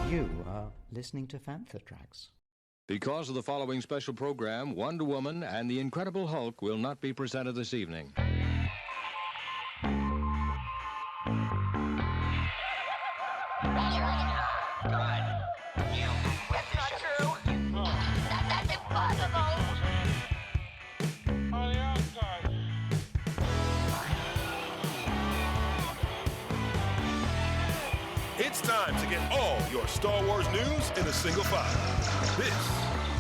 You are listening to Fantha Tracks. Because of the following special program, Wonder Woman and the Incredible Hulk will not be presented this evening. It's time to get all your Star Wars news in a single file. This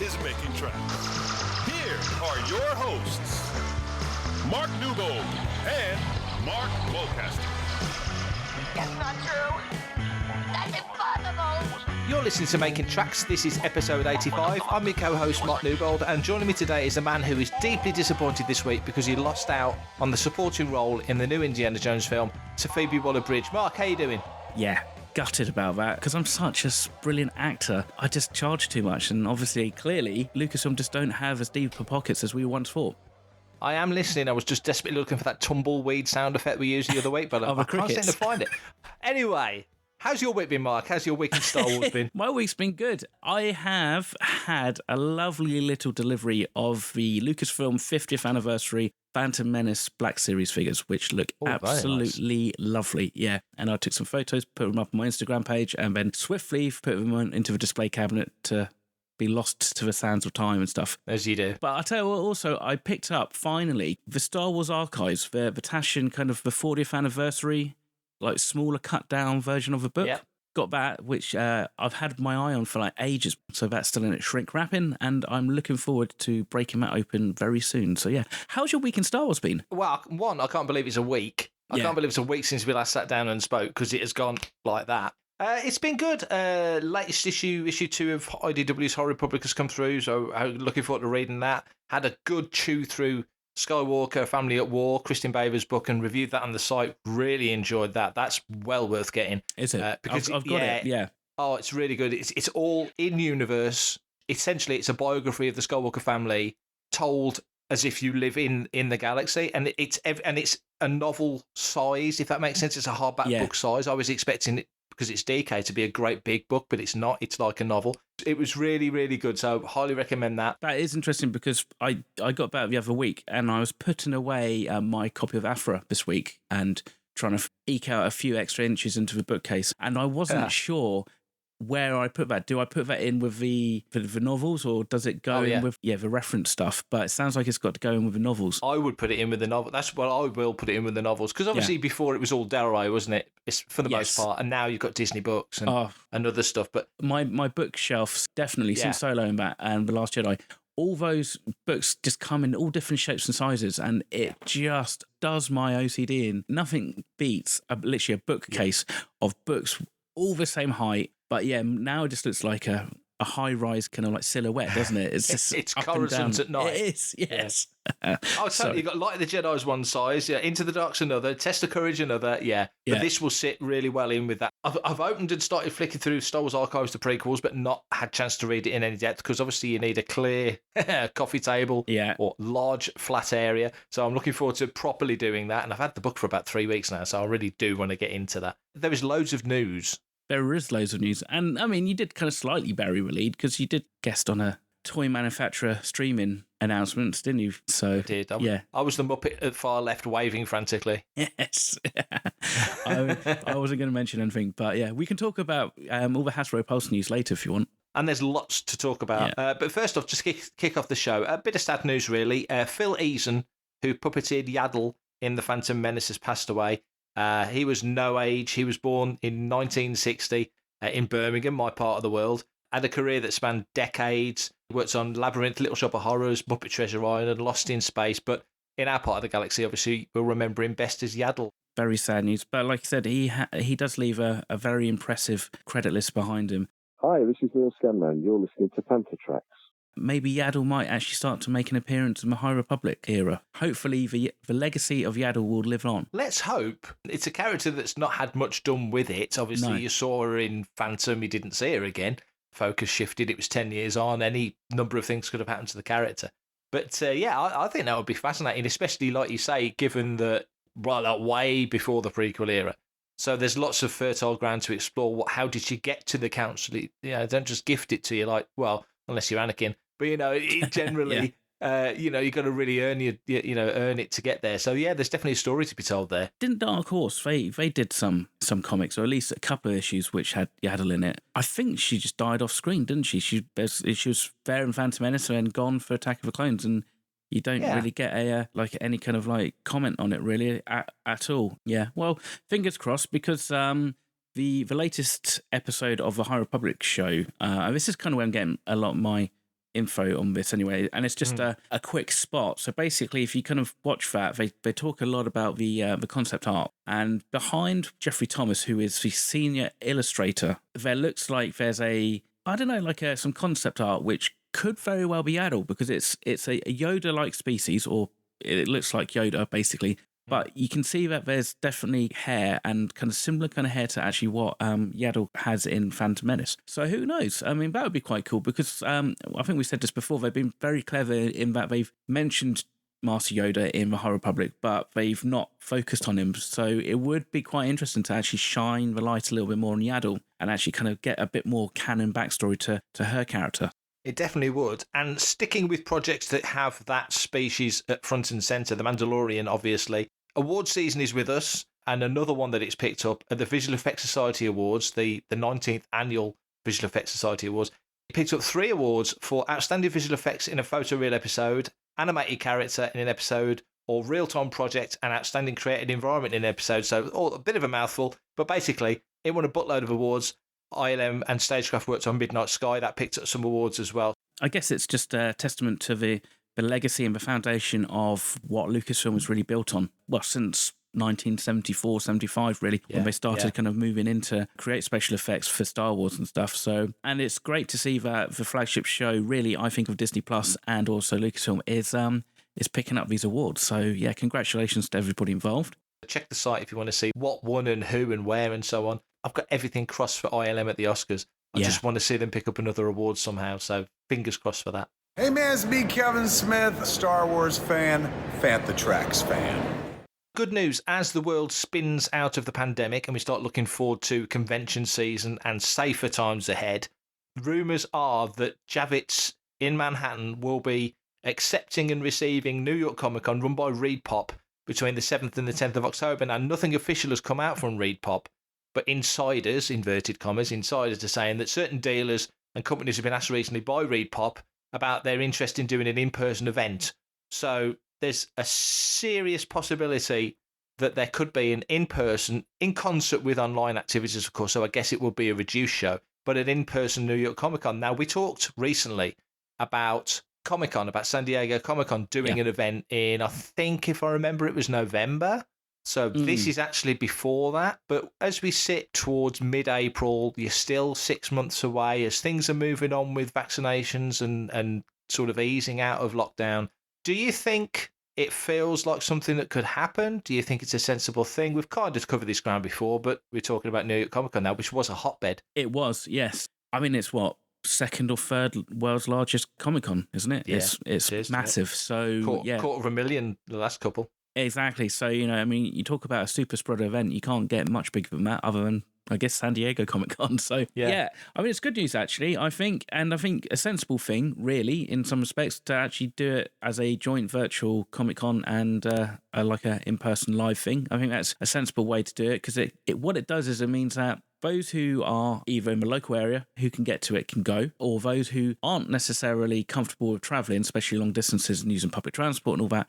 is Making Tracks. Here are your hosts, Mark Newbold and Mark Mulcaster. That's not true. That's impossible. You're listening to Making Tracks. This is episode 85. I'm your co-host Mark Newbold, and joining me today is a man who is deeply disappointed this week because he lost out on the supporting role in the new Indiana Jones film to Phoebe Waller-Bridge. Mark, how you doing? Yeah, gutted about that because I'm such a brilliant actor. I just charge too much, and obviously, clearly, Lucasfilm just don't have as deep pockets as we once thought. I am listening. I was just desperately looking for that tumbleweed sound effect we used the other week, but I can't seem to find it. Anyway, how's your week been, Mark? How's your week in Star Wars been? My week's been good. I have had a lovely little delivery of the Lucasfilm 50th anniversary Phantom Menace Black Series figures, which look absolutely lovely. Yeah, and I took some photos, put them up on my Instagram page, and then swiftly put them into the display cabinet to be lost to the sands of time and stuff. As you do. But I'll tell you what, also, I picked up, finally, the Star Wars Archives, the Tashian kind of the 40th anniversary, like smaller cut down version of a book. Yep. Got that, which I've had my eye on for like ages. So that's still in its shrink wrapping, and I'm looking forward to breaking that open very soon. So yeah, how's your week in Star Wars been? Well, one, I can't believe it's a week. I can't believe it's a week since we last sat down and spoke because it has gone like that. It's been good. Latest issue 2 of IDW's Horror Republic has come through, so I'm looking forward to reading that. Had a good chew through Skywalker Family at War, Kristin Baver's book, and reviewed that on the site. Really enjoyed that. That's well worth getting. Is it? Because I've got it, yeah. Oh, it's really good. It's all in-universe. Essentially, it's a biography of the Skywalker family told as if you live in the galaxy, and it's a novel size, if that makes sense. It's a hardback book size. I was expecting it, because it's DK, to be a great big book, but it's not. It's like a novel. It was really, really good, so highly recommend that. That is interesting because I got back the other week and I was putting away my copy of Afra this week and trying to eke out a few extra inches into the bookcase, and I wasn't sure where I put that. Do I put that in with the novels, or does it go in with the reference stuff? But it sounds like it's got to go in with the novels. I would put it in with the novel. That's what I will put it in with the novels, because obviously before it was all Delray, wasn't it? It's for the most part, and now you've got Disney books and other stuff. But my bookshelves definitely since Solo and that and The Last Jedi, all those books just come in all different shapes and sizes, and it just does my OCD in. Nothing beats literally a bookcase of books all the same height. But yeah, now it just looks like a high-rise kind of like silhouette, doesn't it? It's just it's Coruscant at night. It is, yes. Oh, totally. You've got Light of the Jedi's one size, Into the Dark's another, Test of Courage another, But this will sit really well in with that. I've opened and started flicking through Star Wars Archives, the prequels, but not had a chance to read it in any depth, because obviously you need a clear coffee table or large flat area. So I'm looking forward to properly doing that, and I've had the book for about 3 weeks now, so I really do want to get into that. There is loads of news. There is loads of news. And, I mean, you did kind of slightly bury the lead because you did guest on a toy manufacturer streaming announcements, didn't you? So I did. I was the Muppet at far left waving frantically. Yes. I wasn't going to mention anything, but yeah, we can talk about all the Hasbro Pulse news later if you want. And there's lots to talk about. But first off, just kick off the show, a bit of sad news, really. Phil Eason, who puppeteered Yaddle in The Phantom Menace, has passed away. He was no age. He was born in 1960 in Birmingham, my part of the world. Had a career that spanned decades. Worked on Labyrinth, Little Shop of Horrors, Muppet Treasure Island, Lost in Space. But in our part of the galaxy, obviously, we'll remember him best as Yaddle. Very sad news. But like I said, he does leave a very impressive credit list behind him. Hi, this is Neil Scanman. You're listening to Panther Tracks. Maybe Yaddle might actually start to make an appearance in the High Republic era. Hopefully the legacy of Yaddle will live on. Let's hope. It's a character that's not had much done with it. Obviously, you saw her in Phantom, you didn't see her again. Focus shifted, it was 10 years on. Any number of things could have happened to the character. But I think that would be fascinating, especially, like you say, given that, like way before the prequel era, So there's lots of fertile ground to explore. How did she get to the council? Don't just gift it to you unless you're Anakin. But, it generally, you got to really earn it to get there. So, yeah, there's definitely a story to be told there. Didn't Dark Horse, they did some comics, or at least a couple of issues which had Yaddle in it. I think she just died off screen, didn't she? She was there in Phantom Menace and gone for Attack of the Clones, and you don't really get any kind of comment on it really at all. Yeah, well, fingers crossed, because the latest episode of the High Republic show, this is kind of where I'm getting a lot of my info on this anyway, and it's just a quick spot. So basically, if you kind of watch that, they talk a lot about the concept art, and behind Jeffrey Thomas, who is the senior illustrator, there looks like there's some concept art which could very well be Yaddle, because it's a Yoda-like species, or it looks like Yoda basically. But you can see that there's definitely hair, and kind of similar kind of hair to actually what Yaddle has in Phantom Menace. So who knows? I mean, that would be quite cool, because I think we said this before, they've been very clever in that they've mentioned Master Yoda in the High Republic, but they've not focused on him. So it would be quite interesting to actually shine the light a little bit more on Yaddle, and actually kind of get a bit more canon backstory to her character. It definitely would. And sticking with projects that have that species at front and centre, the Mandalorian, obviously. Award season is with us, and another one that it's picked up at the Visual Effects Society Awards, the 19th Annual Visual Effects Society Awards. It picked up 3 awards for Outstanding Visual Effects in a Photoreal Episode, Animated Character in an Episode, or Real-Time Project and Outstanding Created Environment in an Episode. So a bit of a mouthful, but basically it won a buttload of awards. ILM and Stagecraft worked on Midnight Sky. That picked up some awards as well. I guess it's just a testament to the legacy and the foundation of what Lucasfilm was really built on. Well, since 1974, 75, really, when they started kind of moving into create special effects for Star Wars and stuff. So, and it's great to see that the flagship show, really, I think, of Disney Plus and also Lucasfilm is picking up these awards. So, yeah, congratulations to everybody involved. Check the site if you want to see what won and who and where and so on. I've got everything crossed for ILM at the Oscars. I just want to see them pick up another award somehow. So, fingers crossed for that. Hey man, it's me, Kevin Smith, Star Wars fan, Fantha Tracks fan. Good news, as the world spins out of the pandemic and we start looking forward to convention season and safer times ahead, rumours are that Javits in Manhattan will be accepting and receiving New York Comic Con run by ReedPop between the 7th and the 10th of October. Now, nothing official has come out from ReedPop, but insiders, inverted commas, insiders are saying that certain dealers and companies have been asked recently by ReedPop about their interest in doing an in-person event. So there's a serious possibility that there could be an in-person, in concert with online activities, of course, so I guess it will be a reduced show, but an in-person New York Comic Con. Now, we talked recently about Comic-Con, about San Diego Comic-Con doing an event in, I think, if I remember, it was November. So this is actually before that. But as we sit towards mid-April, you're still 6 months away as things are moving on with vaccinations and sort of easing out of lockdown. Do you think it feels like something that could happen? Do you think it's a sensible thing? We've kind of covered this ground before, but we're talking about New York Comic Con now, which was a hotbed. It was, yes. I mean, it's what, second or third world's largest Comic Con, isn't it? Yeah, it's massive. So, quarter of a million the last couple. Exactly. So, I mean, you talk about a super spreader event, you can't get much bigger than that other than, I guess, San Diego Comic-Con. So, yeah. I mean, it's good news, actually, I think. And I think a sensible thing, really, in some respects, to actually do it as a joint virtual Comic-Con and like a in-person live thing. I think that's a sensible way to do it, because what it does is it means that those who are either in the local area who can get to it can go, or those who aren't necessarily comfortable with travelling, especially long distances and using public transport and all that,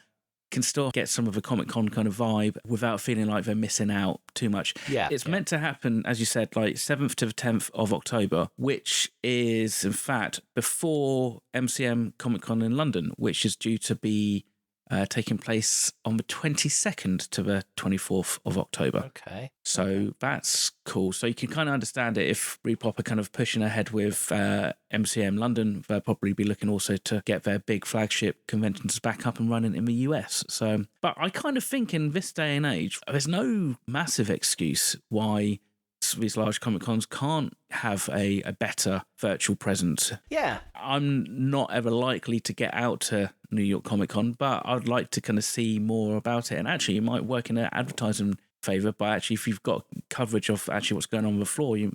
can still get some of a Comic-Con kind of vibe without feeling like they're missing out too much. It's meant to happen, as you said, like 7th to the 10th of October, which is, in fact, before MCM Comic-Con in London, which is due to be taking place on the 22nd to the 24th of October. Okay. So that's cool. So you can kind of understand it if ReedPop are kind of pushing ahead with MCM London. They'll probably be looking also to get their big flagship conventions back up and running in the US. So, but I kind of think in this day and age, there's no massive excuse why these large Comic Cons can't have a better virtual presence. Yeah. I'm not ever likely to get out to New York Comic Con, but I'd like to kind of see more about it. And actually, it might work in an advertising favour, but actually, if you've got coverage of actually what's going on the floor, you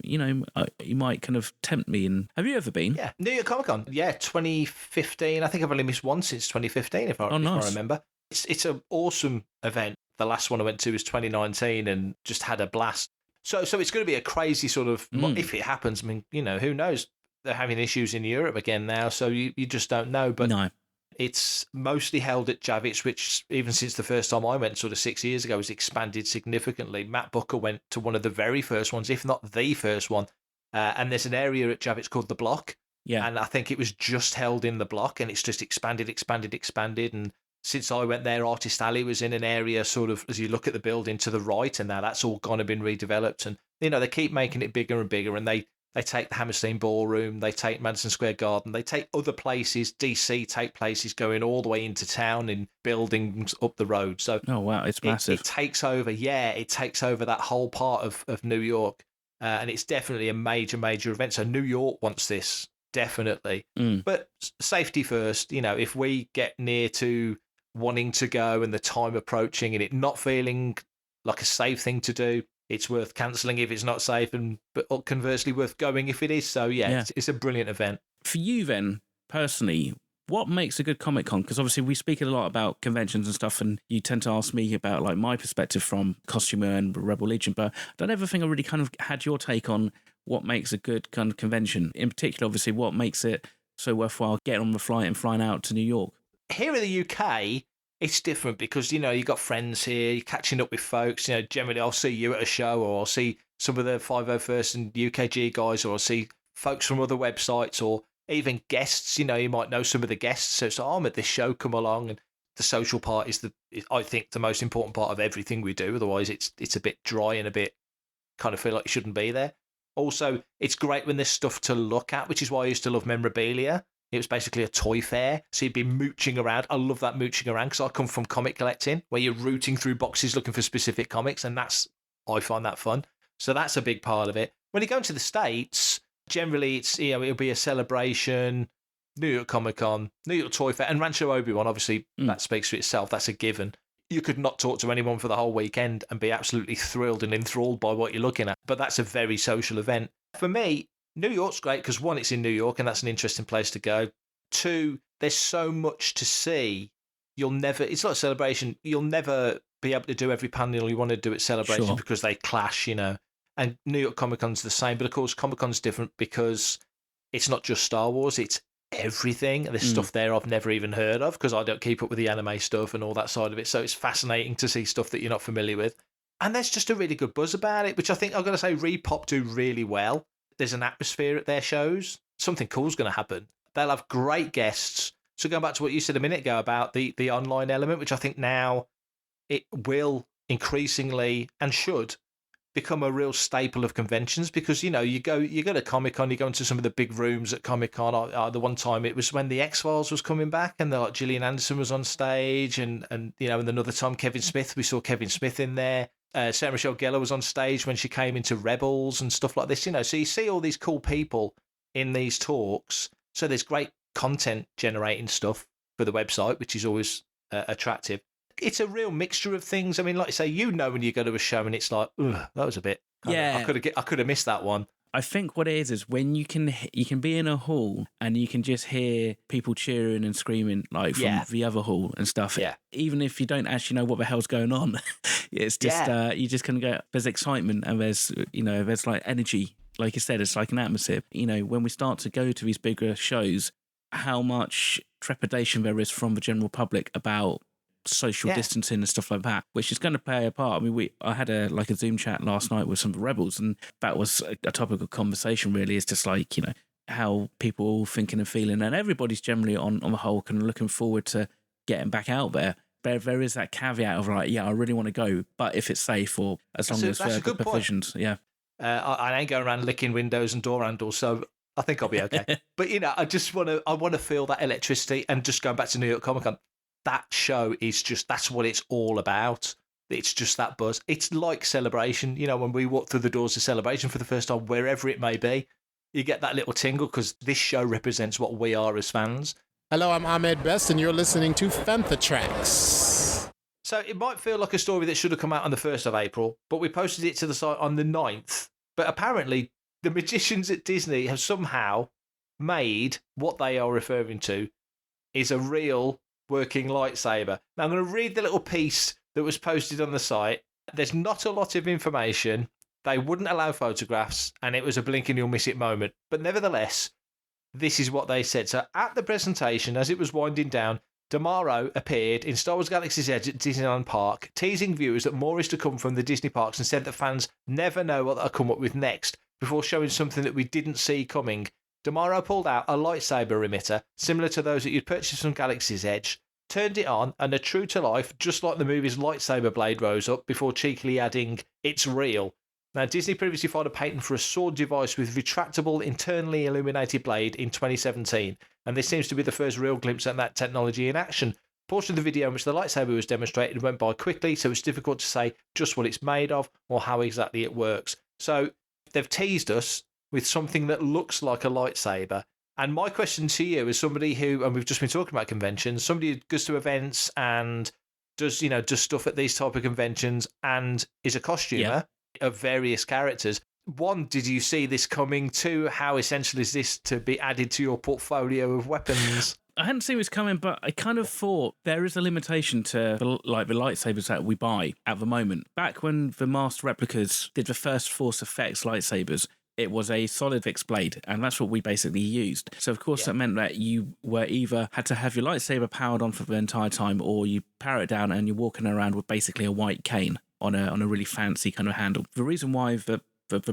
might kind of tempt me. And have you ever been? Yeah, New York Comic Con. Yeah, 2015. I think I've only missed one since 2015, if I remember. It's an awesome event. The last one I went to was 2019, and just had a blast. So it's going to be a crazy sort of if it happens. I mean, who knows? They're having issues in Europe again now, so you just don't know. But no. It's mostly held at Javits, which even since the first time I went, sort of 6 years ago, has expanded significantly. Matt Booker went to one of the very first ones, if not the first one. And there's an area at Javits called The Block. Yeah. And I think it was just held in The Block, and it's just expanded. And since I went there, Artist Alley was in an area sort of, as you look at the building to the right, and now that's all gone and been redeveloped. And, they keep making it bigger and bigger, and they take the Hammerstein Ballroom, they take Madison Square Garden, they take other places. DC take places going all the way into town in buildings up the road. So, oh wow, it's massive. It takes over. Yeah, it takes over that whole part of New York, and it's definitely a major event. So New York wants this definitely, but safety first. If we get near to wanting to go and the time approaching and it not feeling like a safe thing to do, it's worth cancelling if it's not safe, but conversely worth going if it is. So yeah. It's a brilliant event. For you then, personally, what makes a good Comic-Con? Because obviously we speak a lot about conventions and stuff, and you tend to ask me about like my perspective from costumer and Rebel Legion, but I don't ever think I really kind of had your take on what makes a good kind of convention. In particular, obviously, what makes it so worthwhile getting on the flight and flying out to New York? Here in the UK, it's different because, you've got friends here, you're catching up with folks. Generally, I'll see you at a show, or I'll see some of the 501st and UKG guys, or I'll see folks from other websites, or even guests. You might know some of the guests. So it's I'm at this show, come along. And the social part is I think, the most important part of everything we do. Otherwise, it's a bit dry and a bit kind of feel like you shouldn't be there. Also, it's great when there's stuff to look at, which is why I used to love memorabilia. It was basically a toy fair, so you'd be mooching around. I love that mooching around because I come from comic collecting, where you're rooting through boxes looking for specific comics, and I find that fun. So that's a big part of it. When you go into the States, generally it's it'll be a celebration, New York Comic Con, New York Toy Fair, and Rancho Obi-Wan. Obviously, that speaks for itself. That's a given. You could not talk to anyone for the whole weekend and be absolutely thrilled and enthralled by what you're looking at. But that's a very social event. For me, New York's great because, one, it's in New York and that's an interesting place to go. Two, there's so much to see. It's not a celebration. You'll never be able to do every panel you want to do at Celebration because they clash, And New York Comic Con's the same. But of course, Comic Con's different because it's not just Star Wars. It's everything. There's stuff there I've never even heard of because I don't keep up with the anime stuff and all that side of it. So it's fascinating to see stuff that you're not familiar with. And there's just a really good buzz about it, which I think I've got to say Repop do really well. There's an atmosphere at their shows. Something cool's going to happen. They'll have great guests. So going back to what you said a minute ago about the online element, which I think now it will increasingly and should become a real staple of conventions because, you go to Comic-Con, you go into some of the big rooms at Comic-Con. The one time it was when the X-Files was coming back and Gillian Anderson was on stage and another time we saw Kevin Smith in there. Sarah Michelle Gellar was on stage when she came into Rebels and stuff like this, So you see all these cool people in these talks. So there's great content generating stuff for the website, which is always attractive. It's a real mixture of things. I mean, like you say, when you go to a show and it's like, ugh, that was a bit. I could have missed that one. I think what it is when you can be in a hall and you can just hear people cheering and screaming like from the other hall and stuff. Yeah. Even if you don't actually know what the hell's going on, it's just you just kind of go. There's excitement and there's like energy. Like you said, it's like an atmosphere. When we start to go to these bigger shows, how much trepidation there is from the general public about social distancing and stuff like that, which is going to play a part. I mean, I had a Zoom chat last night with some rebels, and that was a topic of conversation. Really, it's just like how people are all thinking and feeling, and everybody's generally on the whole kind of looking forward to getting back out there. There is that caveat of like, I really want to go, but if it's safe or as long as there are good provisions, I ain't going around licking windows and door handles, so I think I'll be okay. But I want to feel that electricity, and just going back to New York Comic Con. That show is that's what it's all about. It's just that buzz. It's like Celebration. When we walk through the doors of Celebration for the first time, wherever it may be, you get that little tingle because this show represents what we are as fans. Hello, I'm Ahmed Best, and you're listening to Fantha Tracks. So it might feel like a story that should have come out on the 1st of April, but we posted it to the site on the 9th. But apparently, the magicians at Disney have somehow made what they are referring to is a real working lightsaber. Now, I'm going to read the little piece that was posted on the site. There's not a lot of information. They wouldn't allow photographs, and it was a blink and you'll miss it moment. But nevertheless, this is what they said. So at the presentation, as it was winding down, Damaro appeared in Star Wars Galaxy's Edge at Disneyland Park, teasing viewers that more is to come from the Disney parks, and said that fans never know what they'll come up with next, before showing something that we didn't see coming. Damaro pulled out a lightsaber emitter, similar to those that you'd purchase from Galaxy's Edge, turned it on, and a true to life, just like the movie's lightsaber blade rose up, before cheekily adding, "It's real." Now, Disney previously filed a patent for a sword device with retractable, internally illuminated blade in 2017, and this seems to be the first real glimpse at that technology in action. A portion of the video in which the lightsaber was demonstrated went by quickly, so it's difficult to say just what it's made of or how exactly it works. So they've teased us with something that looks like a lightsaber. And my question to you, as somebody who, and we've just been talking about conventions, somebody who goes to events and does stuff at these type of conventions and is a costumer of various characters. One, did you see this coming? Two, how essential is this to be added to your portfolio of weapons? I hadn't seen this coming, but I kind of thought there is a limitation to the lightsabers that we buy at the moment. Back when the master replicas did the first Force Effects lightsabers, it was a solid fixed blade, and that's what we basically used. So, of course, that meant that you were either had to have your lightsaber powered on for the entire time, or you power it down and you're walking around with basically a white cane on a really fancy kind of handle. The reason why the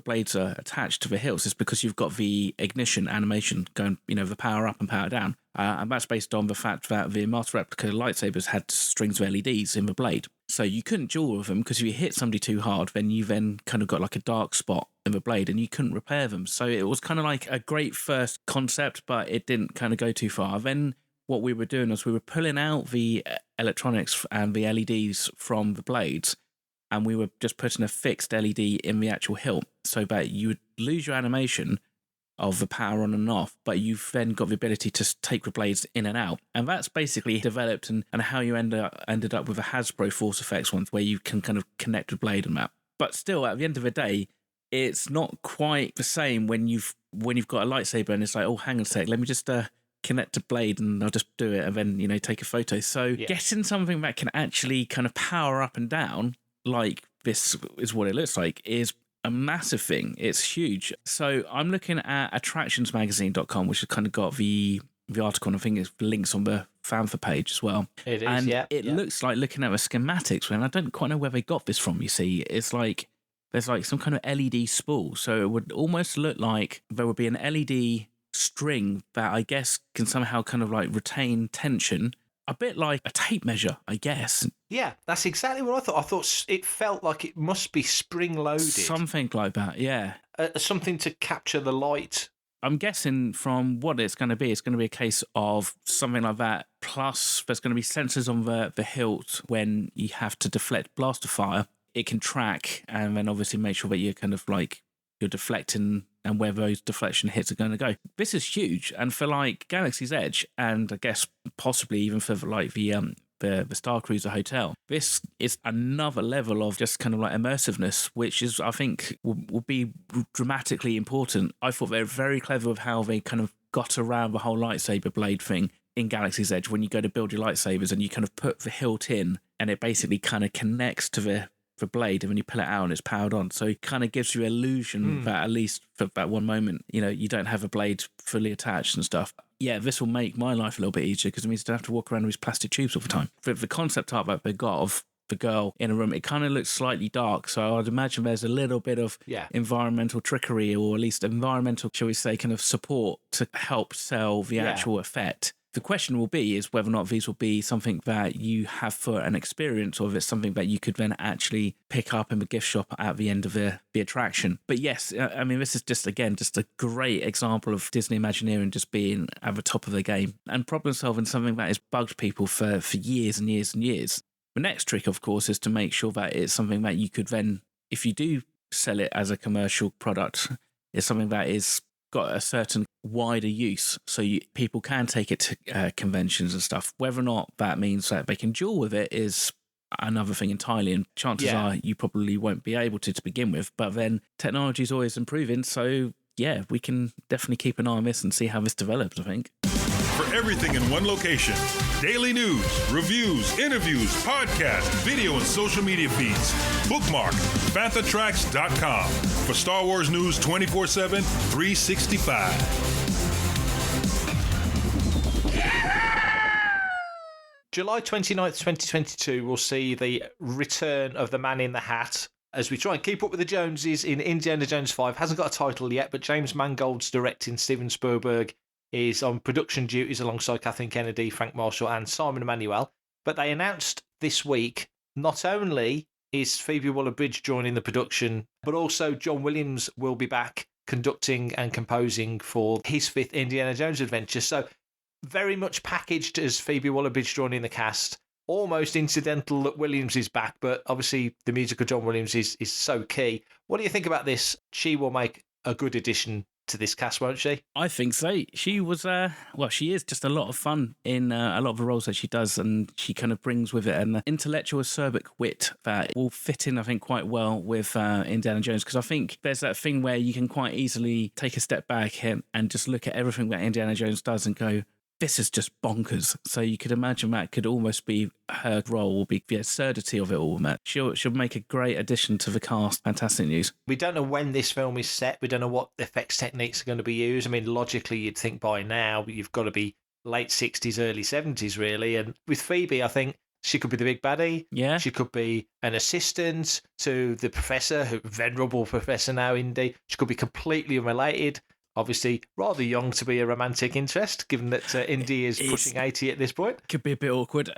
blades are attached to the hilts is because you've got the ignition animation going, the power up and power down. And that's based on the fact that the Master Replica lightsabers had strings of LEDs in the blade. So you couldn't duel with them, because if you hit somebody too hard, then you then kind of got like a dark spot in the blade and you couldn't repair them. So it was kind of like a great first concept, but it didn't kind of go too far. Then what we were doing was we were pulling out the electronics and the LEDs from the blades, and we were just putting a fixed LED in the actual hilt, so that you would lose your animation of the power on and off, but you've then got the ability to take the blades in and out. And that's basically developed and how you ended up with the Hasbro Force Effects ones, where you can kind of connect the blade and that. But still, at the end of the day, it's not quite the same when you've got a lightsaber and it's like, oh, hang on a sec, let me just connect a blade and I'll just do it and then, take a photo. So getting something that can actually kind of power up and down, like this is what it looks like, is a massive thing. It's huge. So I'm looking at attractionsmagazine.com, which has kind of got the article, and I think it's links on the Fanfa page as well. It is, and it looks like, looking at the schematics, and I don't quite know where they got this from, you see. It's like there's like some kind of LED spool. So it would almost look like there would be an LED string that I guess can somehow kind of like retain tension. A bit like a tape measure, I guess. Yeah, that's exactly what I thought. I thought it felt like it must be spring-loaded. Something like that, yeah. Something to capture the light. I'm guessing from what it's going to be a case of something like that. Plus, there's going to be sensors on the hilt when you have to deflect blaster fire. It can track and then obviously make sure that you're kind of like, you're deflecting and where those deflection hits are going to go. This is huge. And for like Galaxy's Edge, and I guess possibly even for like the Star Cruiser Hotel, this is another level of just kind of like immersiveness, which is, I think, will be dramatically important. I thought they were very clever with how they kind of got around the whole lightsaber blade thing in Galaxy's Edge. When you go to build your lightsabers and you kind of put the hilt in, and it basically kind of connects to the blade, and when you pull it out and it's powered on, so it kind of gives you illusion that at least for that one moment, you don't have a blade fully attached and stuff. Yeah, this will make my life a little bit easier, because it means I don't have to walk around with these plastic tubes all the time. For the concept art that they got of the girl in a room, it kind of looks slightly dark, so I'd imagine there's a little bit of environmental trickery, or at least environmental, shall we say, kind of support to help sell the actual effect. The question will be is whether or not these will be something that you have for an experience, or if it's something that you could then actually pick up in the gift shop at the end of the attraction. But yes, I mean, this is just a great example of Disney Imagineering just being at the top of the game and problem solving something that has bugged people for years and years and years. The next trick, of course, is to make sure that it's something that you could then, if you do sell it as a commercial product, it's something that is got a certain wider use, so people can take it to conventions and stuff. Whether or not that means that they can duel with it is another thing entirely, and chances are you probably won't be able to begin with, but then technology is always improving, so yeah, we can definitely keep an eye on this and see how this develops, I think. For everything in one location, daily news, reviews, interviews, podcasts, video and social media feeds, bookmark panthertracks.com for Star Wars news 24/7, 365. July 29th, 2022 will see the return of the Man in the Hat as we try and keep up with the Joneses in Indiana Jones 5. Hasn't got a title yet, but James Mangold's directing. Steven Spielberg is on production duties alongside Kathleen Kennedy, Frank Marshall and Simon Emanuel. But they announced this week not only is Phoebe Waller-Bridge joining the production, but also John Williams will be back conducting and composing for his 5th Indiana Jones adventure. So very much packaged as Phoebe Waller-Bridge joining the cast. Almost incidental that Williams is back, but obviously the music of John Williams is so key. What do you think about this? She will make a good addition to this cast, won't she? I think so. She was, she is just a lot of fun in a lot of the roles that she does, and she kind of brings with it an intellectual acerbic wit that will fit in, I think, quite well with Indiana Jones, because I think there's that thing where you can quite easily take a step back and just look at everything that Indiana Jones does and go, this is just bonkers. So you could imagine that could almost be her role, will be the absurdity of it all, Matt. She'll make a great addition to the cast. Fantastic news. We don't know when this film is set. We don't know what effects techniques are going to be used. I mean, logically, you'd think by now you've got to be late 60s, early 70s, really. And with Phoebe, I think she could be the big baddie. Yeah. She could be an assistant to the professor, who venerable professor now, Indy. She could be completely unrelated. Obviously, rather young to be a romantic interest, given that Indy is pushing 80 at this point. Could be a bit awkward.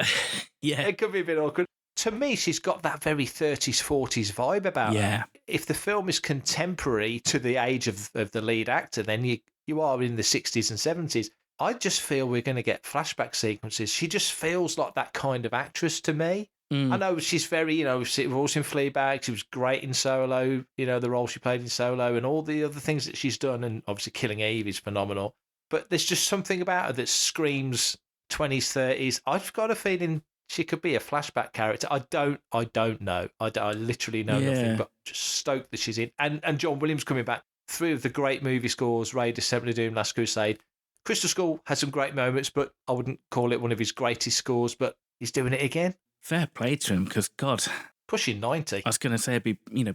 Yeah. It could be a bit awkward. To me, she's got that very 30s, 40s vibe about her. If the film is contemporary to the age of the lead actor, then you are in the 60s and 70s. I just feel we're going to get flashback sequences. She just feels like that kind of actress to me. I know she's very, she was in Fleabag, she was great in Solo, the role she played in Solo and all the other things that she's done, and obviously Killing Eve is phenomenal. But there's just something about her that screams 20s, 30s. I've got a feeling she could be a flashback character. I don't know. I literally know nothing, but just stoked that she's in. And John Williams coming back. 3 of the great movie scores, Raiders, Temple of Doom, Last Crusade. Crystal Skull had some great moments, but I wouldn't call it one of his greatest scores, but he's doing it again. Fair play to him, because, God. Pushing 90. I was going to say,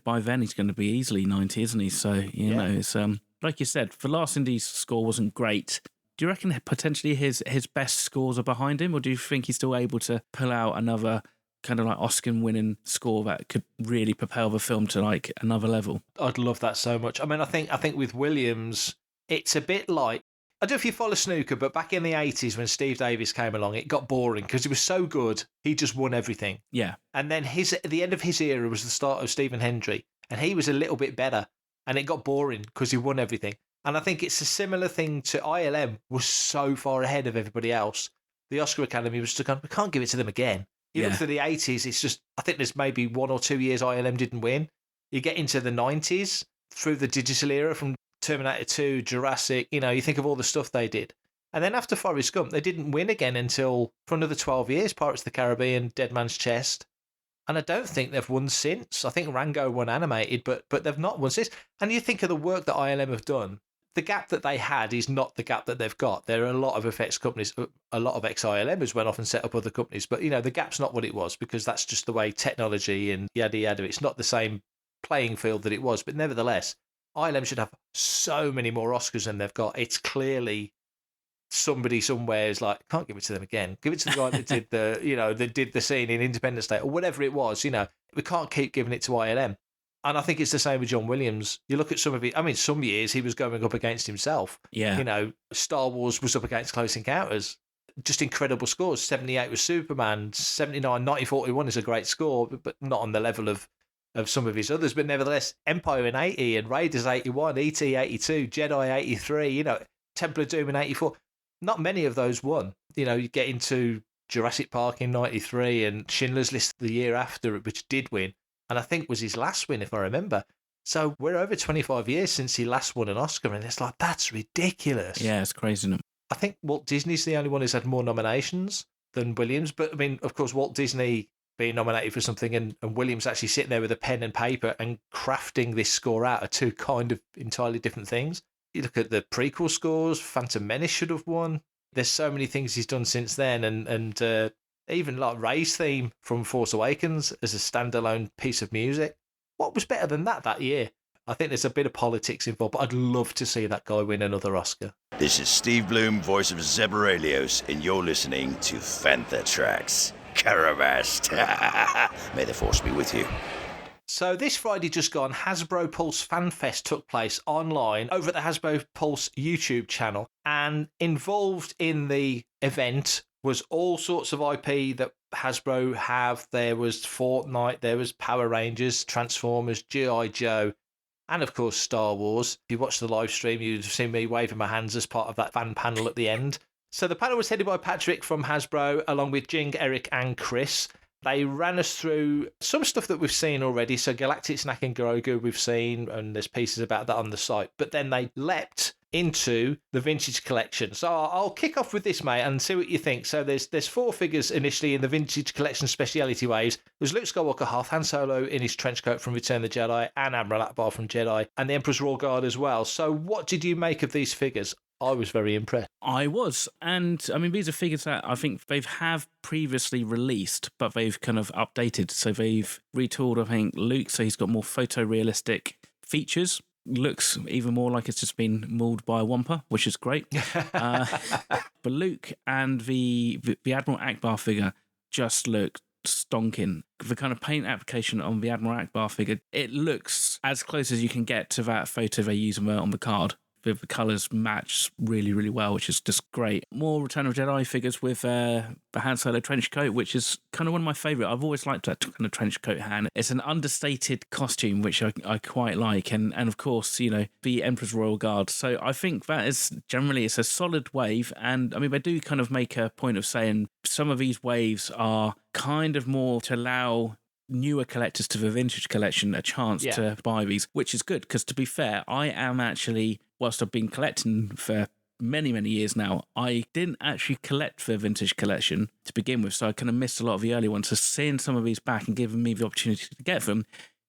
by then he's going to be easily 90, isn't he? So, you know, it's like you said, the last Indy's score wasn't great. Do you reckon potentially his best scores are behind him, or do you think he's still able to pull out another kind of like Oscar-winning score that could really propel the film to like another level? I'd love that so much. I mean, I think with Williams, it's a bit like, I don't know if you follow snooker, but back in the 80s when Steve Davis came along, it got boring because he was so good, he just won everything. Yeah. And then the end of his era was the start of Stephen Hendry, and he was a little bit better, and it got boring because he won everything. And I think it's a similar thing to ILM was so far ahead of everybody else. The Oscar Academy was just going, we can't give it to them again. You look to the 80s, it's just, I think there's maybe 1 or 2 years ILM didn't win. You get into the 90s, through the digital era from Terminator 2, Jurassic, you think of all the stuff they did. And then after Forrest Gump, they didn't win again until, for another 12 years, Pirates of the Caribbean, Dead Man's Chest. And I don't think they've won since. I think Rango won animated, but they've not won since. And you think of the work that ILM have done, the gap that they had is not the gap that they've got. There are a lot of effects companies, a lot of ex-ILMers went off and set up other companies, but, the gap's not what it was because that's just the way technology and yada yada, it's not the same playing field that it was. But nevertheless, ILM should have so many more Oscars than they've got. It's clearly somebody somewhere is like, can't give it to them again. Give it to the guy that did that did the scene in Independence Day or whatever it was. We can't keep giving it to ILM. And I think it's the same with John Williams. You look at some of it. I mean, some years he was going up against himself. Yeah. Star Wars was up against Close Encounters. Just incredible scores. 78 was Superman. 79, 1941 is a great score, but not on the level of some of his others, but nevertheless, Empire in 80 and Raiders 81, E.T. 82, Jedi 83, Temple of Doom in 84. Not many of those won. You get into Jurassic Park in 93 and Schindler's List the year after, which did win, and I think was his last win, if I remember. So we're over 25 years since he last won an Oscar, and it's like, that's ridiculous. Yeah, it's crazy. I think Walt Disney's the only one who's had more nominations than Williams, but I mean, of course, Walt Disney being nominated for something, and Williams actually sitting there with a pen and paper and crafting this score out of two kind of entirely different things. You look at the prequel scores, Phantom Menace should have won. There's so many things he's done since then, and even like Rey's theme from Force Awakens as a standalone piece of music. What was better than that year? I think there's a bit of politics involved, but I'd love to see that guy win another Oscar. This is Steve Bloom, voice of Zeb Aurelios, and you're listening to Fantha Tracks. Caravast. May the Force be with you. So this Friday just gone, Hasbro Pulse Fan Fest took place online over at the Hasbro Pulse YouTube channel, and involved in the event was all sorts of IP that Hasbro have. There was Fortnite, there was Power Rangers, Transformers, G.I. Joe, and of course Star Wars. If you watched the live stream, you'd have seen me waving my hands as part of that fan panel at the end. So the panel was headed by Patrick from Hasbro, along with Jing, Eric and Chris. They ran us through some stuff that we've seen already. So Galactic Snack and Grogu we've seen, and there's pieces about that on the site. But then they leapt into the vintage collection. So I'll kick off with this, mate, and see what you think. So there's 4 figures initially in the vintage collection speciality waves. There's Luke Skywalker half, Han Solo in his trench coat from Return of the Jedi, and Admiral Akbar from Jedi, and the Emperor's Royal Guard as well. So what did you make of these figures? I was very impressed. I was. And I mean, these are figures that I think have previously released, but they've kind of updated. So they've retooled, I think, Luke, so he's got more photorealistic features. Looks even more like it's just been mauled by a wampa, which is great. But Luke and the Admiral Akbar figure just look stonking. The kind of paint application on the Admiral Akbar figure, it looks as close as you can get to that photo they use on the card. The colours match really, really well, which is just great. More Return of Jedi figures with the Han Solo trench coat, which is kind of one of my favourite. I've always liked that kind of trench coat Han. It's an understated costume, which I quite like. And of course, you know, the Emperor's Royal Guard. So I think that is generally, it's a solid wave. And I mean, they do kind of make a point of saying some of these waves are kind of more to allow newer collectors to the vintage collection a chance to buy these, which is good, because to be fair, I am actually, whilst I've been collecting for many years now, I didn't actually collect the vintage collection to begin with, so I kind of missed a lot of the early ones. So seeing some of these back and giving me the opportunity to get them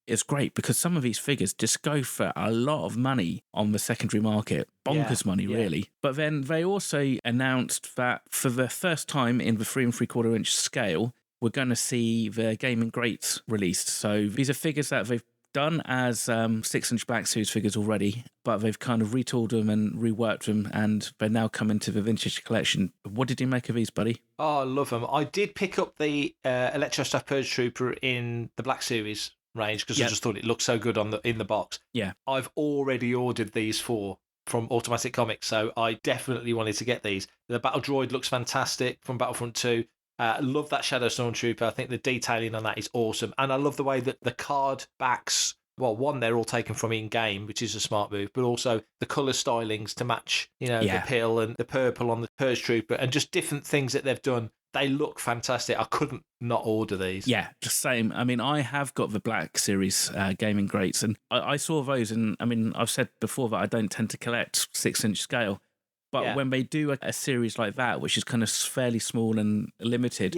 is great, because some of these figures just go for a lot of money on the secondary market. Bonkers money, really. But then they also announced that for the first time in the 3 3/4 inch scale, we're going to see the Gaming Greats released. So these are figures that they've done as 6-inch Black Series figures already, but they've kind of retooled them and reworked them, and they now come into the vintage collection. What did you make of these, buddy? Oh, I love them. I did pick up the Electrostaff Purge Trooper in the Black Series range, because I just thought it looked so good in the box. Yeah. I've already ordered these 4 from Automatic Comics, so I definitely wanted to get these. The Battle Droid looks fantastic from Battlefront 2. Love that Shadow Stormtrooper. I think the detailing on that is awesome. And I love the way that the card backs, well, one, they're all taken from in-game, which is a smart move, but also the colour stylings to match, you know, the pill and the purple on the Purge Trooper, and just different things that they've done. They look fantastic. I couldn't not order these. Yeah, just same. I mean, I have got the Black Series Gaming Greats, and I saw those, and I mean, I've said before that I don't tend to collect 6-inch scale. But when they do a series like that, which is kind of fairly small and limited,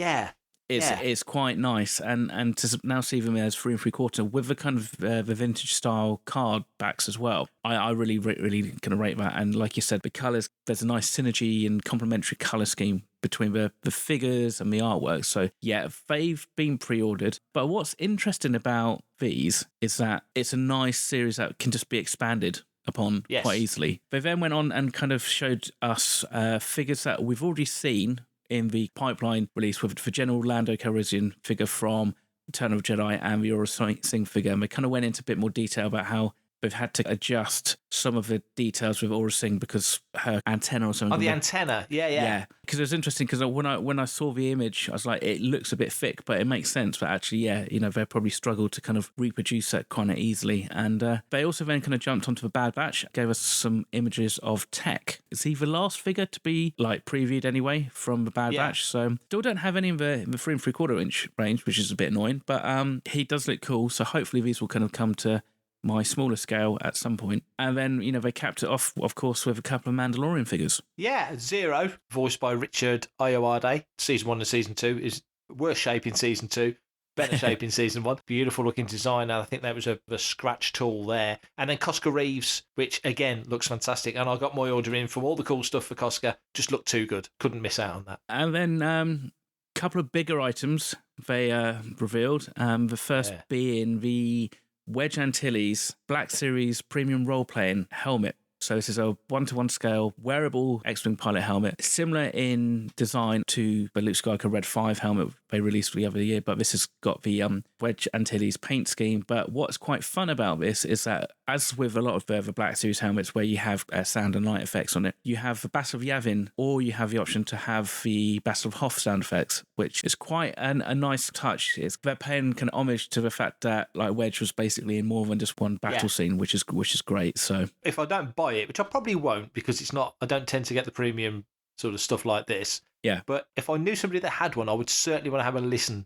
it's quite nice. And to now see them as 3 3/4 with the kind of the vintage style card backs as well, I really kind of rate that. And like you said, the colours, there's a nice synergy and complementary colour scheme between the figures and the artwork. So yeah, they've been pre-ordered. But what's interesting about these is that it's a nice series that can just be expanded upon quite easily. They then went on and kind of showed us figures that we've already seen in the pipeline release, with the General Lando Calrissian figure from Return of the Jedi and the Aurra Sing figure. And they kind of went into a bit more detail about how they've had to adjust some of the details with Aurra Sing because her antenna or something. Oh, the antenna. Yeah. Because it was interesting, because when I saw the image, I was like, it looks a bit thick, but it makes sense. But actually, they probably struggled to kind of reproduce that kind of easily. And they also then kind of jumped onto the Bad Batch, gave us some images of Tech. It's the last figure to be like previewed anyway from the Bad Batch. So still don't have any in the 3 3/4 inch range, which is a bit annoying. But he does look cool. So hopefully these will kind of come to my smaller scale at some point. And then, they capped it off, of course, with a couple of Mandalorian figures. Yeah, Zero, voiced by Richard Ayoade. Season 1 and Season 2 is worse shape in Season 2. better shape in season 1. Beautiful looking design. And I think there was a scratch tool there. And then Cosca Reeves, which again looks fantastic. And I got my order in from all the cool stuff for Cosca. Just looked too good. Couldn't miss out on that. And then a couple of bigger items they revealed. The first being the Wedge Antilles Black Series Premium Role Playing Helmet. So this is a 1-to-1 scale wearable X-Wing pilot helmet, similar in design to the Luke Skywalker Red 5 helmet they released the other year, but this has got the Wedge Antilles paint scheme. But what's quite fun about this is that, as with a lot of the Black Series helmets where you have sound and light effects on it, you have the Battle of Yavin, or you have the option to have the Battle of Hoth sound effects, which is quite a nice touch. They're paying kind of homage to the fact that like Wedge was basically in more than just one battle scene, which is great. So if I don't buy it, which I probably won't because it's not, I don't tend to get the premium sort of stuff like this. Yeah. But if I knew somebody that had one, I would certainly want to have a listen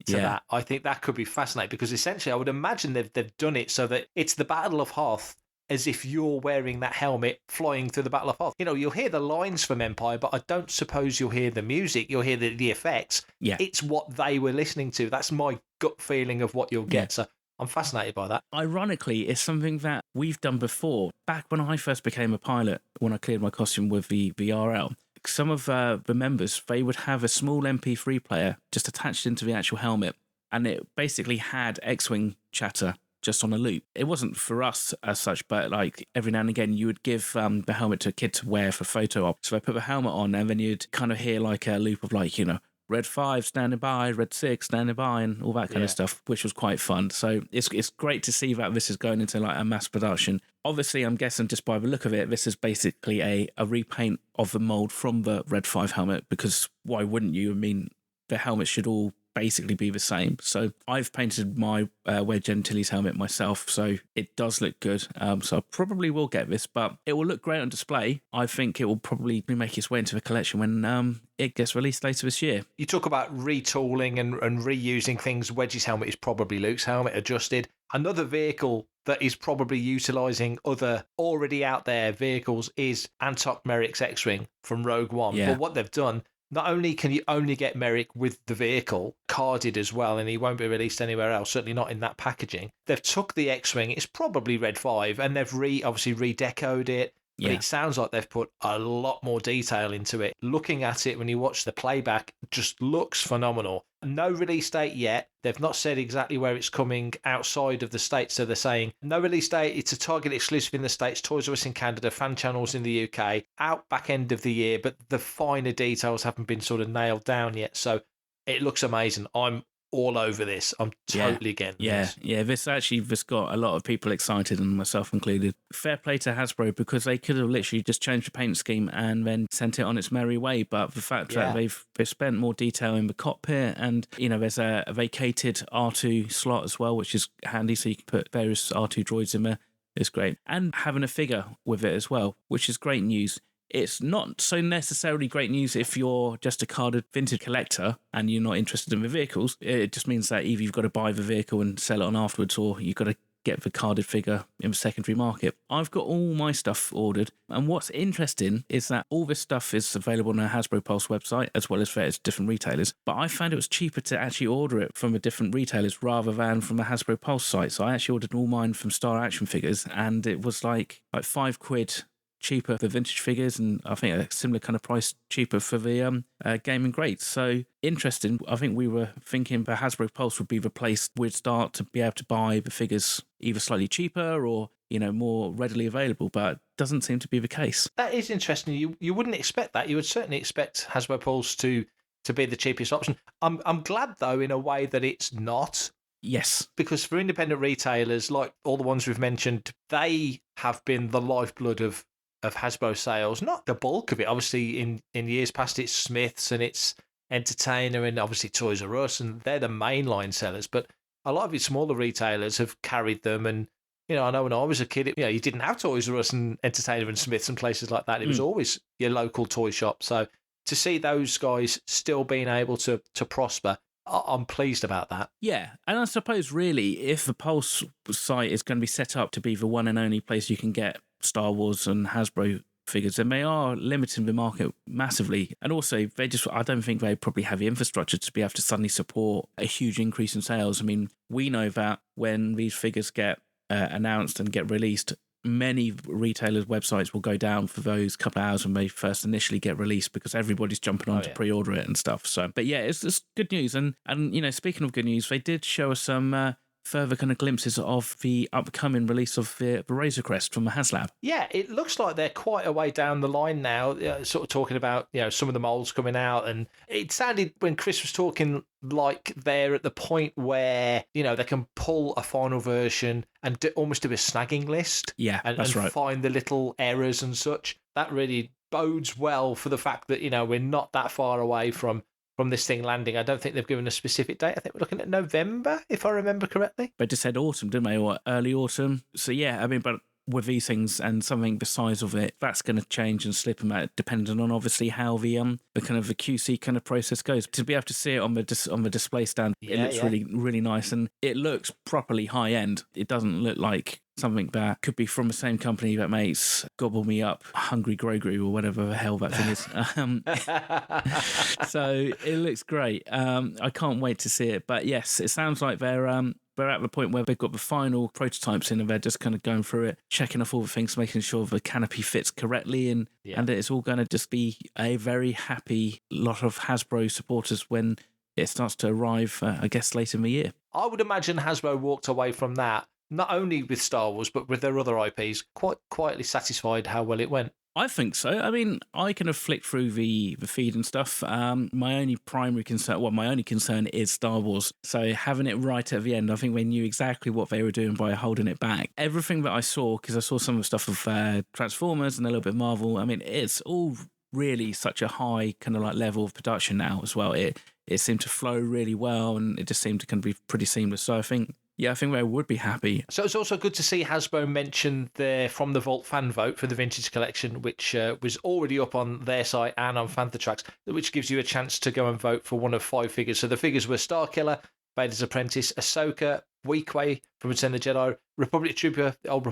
to that. I think that could be fascinating because essentially I would imagine they've done it so that it's the Battle of Hoth as if you're wearing that helmet flying through the Battle of Hoth. You know, you'll hear the lines from Empire, but I don't suppose you'll hear the music. You'll hear the effects. Yeah. It's what they were listening to. That's my gut feeling of what you'll get. So I'm fascinated by that. Ironically, it's something that we've done before. Back when I first became a pilot, when I cleared my costume with the RL, some of the members, they would have a small MP3 player just attached into the actual helmet, and it basically had X-Wing chatter just on a loop. It wasn't for us as such, but like every now and again you would give the helmet to a kid to wear for photo op. So they put the helmet on and then you'd kind of hear like a loop of like, you know, Red 5 standing by, Red 6 standing by, and all that kind of stuff, which was quite fun. So it's great to see that this is going into like a mass production. Obviously, I'm guessing just by the look of it, this is basically a repaint of the mold from the Red 5 helmet, because why wouldn't you? I mean, the helmets should all basically be the same. So I've painted my Wedge Antilles helmet myself, so it does look good. So I probably will get this, but it will look great on display. I think it will probably make its way into the collection when it gets released later this year. You talk about retooling and reusing things. Wedge's helmet is probably Luke's helmet adjusted. Another vehicle that is probably utilising other already out there vehicles is Antok Merrick's X-Wing from Rogue One. Yeah. But what they've done, not only can you only get Merrick with the vehicle carded as well, and he won't be released anywhere else, certainly not in that packaging. They've took the X-Wing, it's probably Red 5, and they've obviously redecoed it. But it sounds like they've put a lot more detail into it. Looking at it when you watch the playback, just looks phenomenal. No release date yet. They've not said exactly where it's coming outside of the States. So they're saying no release date. It's a Target exclusive in the States, Toys R Us in Canada, fan channels in the UK, out back end of the year. But the finer details haven't been sort of nailed down yet. So it looks amazing. I'm all over this. I'm totally getting this. Yeah, this got a lot of people excited, and myself included. Fair play to Hasbro, because they could have literally just changed the paint scheme and then sent it on its merry way. But the fact that they've spent more detail in the cockpit, and you know, there's a vacated R2 slot as well, which is handy, so you can put various R2 droids in there. It's great. And having a figure with it as well, which is great news. It's not so necessarily great news if you're just a carded vintage collector and you're not interested in the vehicles. It just means that either you've got to buy the vehicle and sell it on afterwards, or you've got to get the carded figure in the secondary market. I've got all my stuff ordered, and what's interesting is that all this stuff is available on our Hasbro Pulse website as well as various different retailers, but I found it was cheaper to actually order it from the different retailers rather than from the Hasbro Pulse site. So I actually ordered all mine from Star Action Figures, and it was like £5 cheaper for vintage figures, and I think a similar kind of price cheaper for the gaming greats. So interesting. I think we were thinking the Hasbro Pulse would be the place we'd start to be able to buy the figures either slightly cheaper or, you know, more readily available, but doesn't seem to be the case. That is interesting. You wouldn't expect that. You would certainly expect Hasbro Pulse to be the cheapest option. I'm glad though, in a way, that it's not. Yes. Because for independent retailers, like all the ones we've mentioned, they have been the lifeblood of Hasbro sales, not the bulk of it. Obviously, in years past, it's Smiths and it's Entertainer and obviously Toys R Us, and they're the mainline sellers. But a lot of its smaller retailers have carried them. And, you know, I know when I was a kid, you didn't have Toys R Us and Entertainer and Smiths and places like that. It was always your local toy shop. So to see those guys still being able to prosper, I'm pleased about that. Yeah, and I suppose really, if the Pulse site is going to be set up to be the one and only place you can get Star Wars and Hasbro figures, and they are limiting the market massively. And also, I don't think they probably have the infrastructure to be able to suddenly support a huge increase in sales. I mean, we know that when these figures get announced and get released, many retailers' websites will go down for those couple of hours when they first initially get released, because everybody's jumping on to pre-order it and stuff. So, but yeah, it's good news. And you know, speaking of good news, they did show us some further kind of glimpses of the upcoming release of the Razor Crest from the HasLab. Yeah, it looks like they're quite a way down the line now, sort of talking about, you know, some of the molds coming out. And it sounded, when Chris was talking, like they're at the point where, you know, they can pull a final version and almost do a snagging list. Yeah, that's right. Find the little errors and such. That really bodes well for the fact that, you know, we're not that far away from this thing landing. I don't think they've given a specific date. I think we're looking at November, if I remember correctly. They just said autumn, didn't they? Or early autumn. So yeah, I mean, but with these things and something the size of it, that's going to change and slip them out, depending on obviously how the kind of the QC kind of process goes. To be able to see it on the display stand, it looks really, really nice, and it looks properly high end. It doesn't look like something that could be from the same company that makes Gobble Me Up, Hungry Grogu, or whatever the hell that thing is. So it looks great. I can't wait to see it. But yes, it sounds like they're at the point where they've got the final prototypes in, and they're just kind of going through it, checking off all the things, making sure the canopy fits correctly, and it's all going to just be a very happy lot of Hasbro supporters when it starts to arrive, I guess, late in the year. I would imagine Hasbro walked away from that, not only with Star Wars, but with their other IPs, quite quietly satisfied how well it went. I think so. I mean, I kind of flicked through the feed and stuff. My only concern is Star Wars. So having it right at the end, I think they knew exactly what they were doing by holding it back. Everything that I saw, because I saw some of the stuff of Transformers and a little bit of Marvel, I mean, it's all really such a high kind of like level of production now as well. It seemed to flow really well, and it just seemed to kind of be pretty seamless. So I think they would be happy. So it's also good to see Hasbro mention their From the Vault fan vote for the Vintage Collection, which was already up on their site and on Fanthatrax, which gives you a chance to go and vote for one of 5 figures. So the figures were Starkiller, Vader's Apprentice, Ahsoka, Weequay from Return of the Jedi, Republic Trooper, the old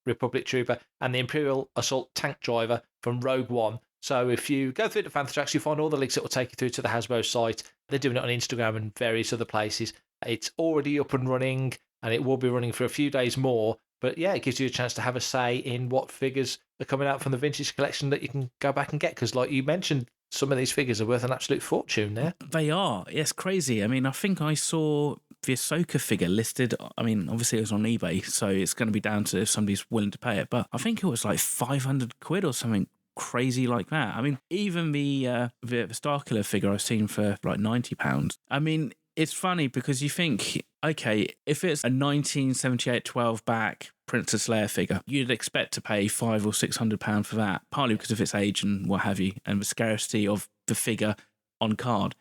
Republic Trooper, and the Imperial Assault Tank Driver from Rogue One. So if you go through the Fanthatrax, you'll find all the links that will take you through to the Hasbro site. They're doing it on Instagram and various other places. It's already up and running, and it will be running for a few days more. But yeah, it gives you a chance to have a say in what figures are coming out from the Vintage Collection that you can go back and get. Because like you mentioned, some of these figures are worth an absolute fortune there. They are. It's crazy. I mean, I think I saw the Ahsoka figure listed. I mean, obviously it was on eBay, so it's going to be down to if somebody's willing to pay it. But I think it was like 500 quid or something crazy like that. I mean, even the Starkiller figure I've seen for like £90. I mean, it's funny because you think, okay, if it's a 1978 12 back Princess Leia figure, you'd expect to pay £500 or £600 for that, partly because of its age and what have you, and the scarcity of the figure on card.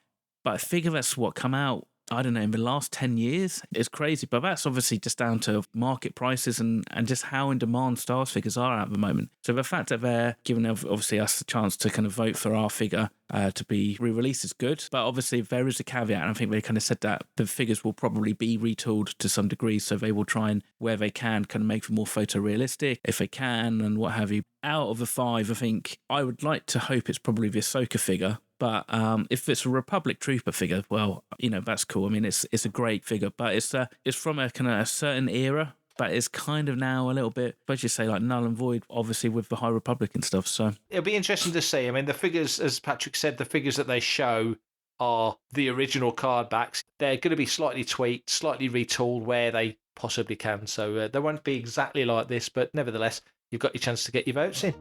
But a figure that's come out, I don't know, in the last 10 years, it's crazy. But that's obviously just down to market prices and just how in demand Star Wars figures are at the moment. So the fact that they're giving obviously us a chance to kind of vote for our figure to be re-released is good. But obviously there is a caveat, and I think they kind of said that the figures will probably be retooled to some degree, so they will try and, where they can, kind of make them more photorealistic if they can and what have you. Out of the 5, I think I would like to hope it's probably the Ahsoka figure. But if it's a Republic Trooper figure, well, you know, that's cool. I mean, it's a great figure, but it's from a kind of a certain era, but it's kind of now a little bit, let's just say, like null and void, obviously, with the High Republic and stuff. So it'll be interesting to see. I mean, the figures, as Patrick said, the figures that they show are the original card backs. They're going to be slightly tweaked, slightly retooled where they possibly can. So they won't be exactly like this, but nevertheless, you've got your chance to get your votes in.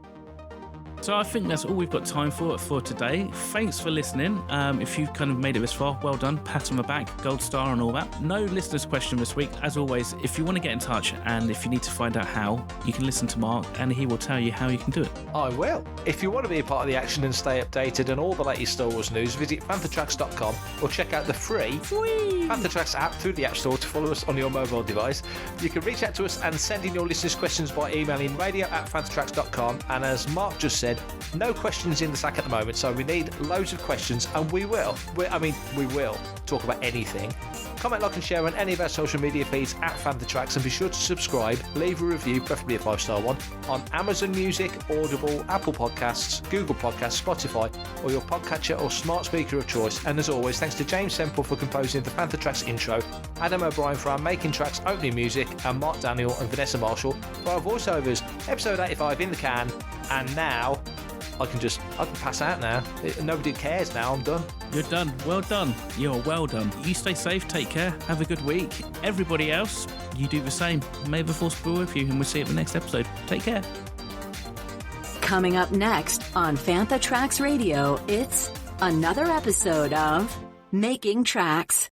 So I think that's all we've got time for today. Thanks for listening. If you've kind of made it this far, well done. Pat on the back, gold star and all that. No listeners' question this week. As always, if you want to get in touch and if you need to find out how, you can listen to Mark and he will tell you how you can do it. I will. If you want to be a part of the action and stay updated on all the latest Star Wars news, visit fanthatrax.com or check out the free Fanthatrax app through the App Store to follow us on your mobile device. You can reach out to us and send in your listeners' questions by emailing radio@fanthatrax.com. And as Mark just said, said, no questions in the sack at the moment, so we need loads of questions, and we will. We will talk about anything. Comment, like, and share on any of our social media feeds at FantaTracks, and be sure to subscribe, leave a review, preferably a 5-star one, on Amazon Music, Audible, Apple Podcasts, Google Podcasts, Spotify, or your podcatcher or smart speaker of choice. And as always, thanks to James Semple for composing the FantaTracks intro, Adam O'Brien for our Making Tracks opening music, and Mark Daniel and Vanessa Marshall for our voiceovers. Episode 85 in the can, and now I can pass out now. Nobody cares now. I'm done. You're done. Well done. You're well done. You stay safe. Take care. Have a good week. Everybody else, you do the same. May the force be with you, and we'll see you at the next episode. Take care. Coming up next on FantaTracks Radio, it's another episode of Making Tracks.